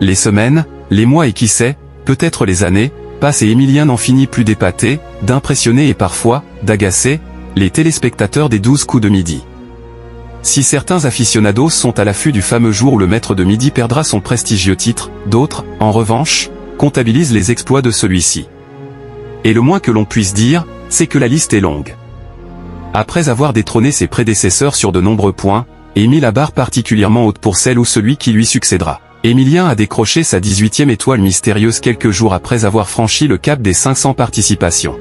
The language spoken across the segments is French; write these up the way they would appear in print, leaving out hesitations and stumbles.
Les semaines, les mois et qui sait, peut-être les années, passent et Émilien n'en finit plus d'épater, d'impressionner et parfois, d'agacer, les téléspectateurs des 12 coups de midi. Si certains aficionados sont à l'affût du fameux jour où le maître de midi perdra son prestigieux titre, d'autres, en revanche, comptabilisent les exploits de celui-ci. Et le moins que l'on puisse dire, c'est que la liste est longue. Après avoir détrôné ses prédécesseurs sur de nombreux points, et mis la barre particulièrement haute pour celle ou celui qui lui succédera, Émilien a décroché sa 18e étoile mystérieuse quelques jours après avoir franchi le cap des 500 participations.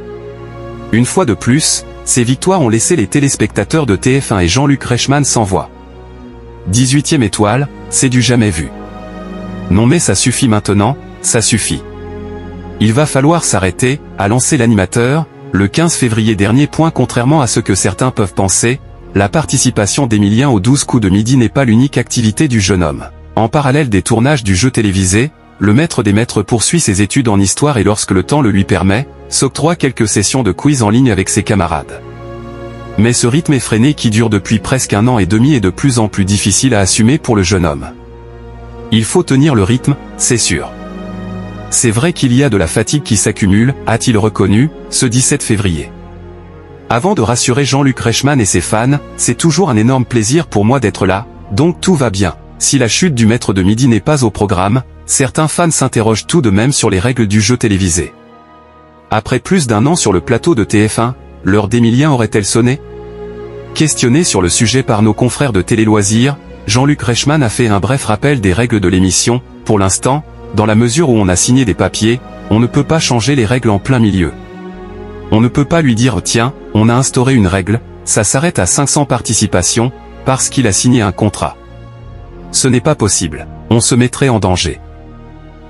Une fois de plus, ces victoires ont laissé les téléspectateurs de TF1 et Jean-Luc Reichmann sans voix. 18e étoile, c'est du jamais vu. Non mais ça suffit maintenant, ça suffit. Il va falloir s'arrêter, a lancé l'animateur, le 15 février dernier. Contrairement à ce que certains peuvent penser, la participation d'Émilien aux 12 coups de midi n'est pas l'unique activité du jeune homme. En parallèle des tournages du jeu télévisé, le maître des maîtres poursuit ses études en histoire et lorsque le temps le lui permet, s'octroie quelques sessions de quiz en ligne avec ses camarades. Mais ce rythme effréné qui dure depuis presque 1 an et demi est de plus en plus difficile à assumer pour le jeune homme. Il faut tenir le rythme, c'est sûr. C'est vrai qu'il y a de la fatigue qui s'accumule, a-t-il reconnu, ce 17 février. Avant de rassurer Jean-Luc Reichmann et ses fans, c'est toujours un énorme plaisir pour moi d'être là, donc tout va bien. Si la chute du maître de midi n'est pas au programme, certains fans s'interrogent tout de même sur les règles du jeu télévisé. Après plus d'1 an sur le plateau de TF1, l'heure d'Émilien aurait-elle sonné? Questionné sur le sujet par nos confrères de Télé Loisirs, Jean-Luc Reichmann a fait un bref rappel des règles de l'émission. Pour l'instant, dans la mesure où on a signé des papiers, on ne peut pas changer les règles en plein milieu. On ne peut pas lui dire « Tiens, on a instauré une règle, ça s'arrête à 500 participations, parce qu'il a signé un contrat. » Ce n'est pas possible, on se mettrait en danger.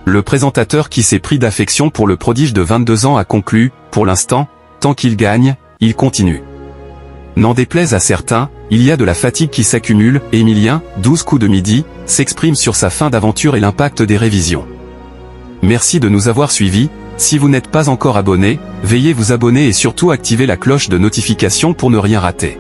Le présentateur qui s'est pris d'affection pour le prodige de 22 ans a conclu, pour l'instant, tant qu'il gagne, il continue. N'en déplaise à certains, il y a de la fatigue qui s'accumule, et Émilien, 12 coups de midi, s'exprime sur sa fin d'aventure et l'impact des révisions. Merci de nous avoir suivis, si vous n'êtes pas encore abonné, veuillez vous abonner et surtout activer la cloche de notification pour ne rien rater.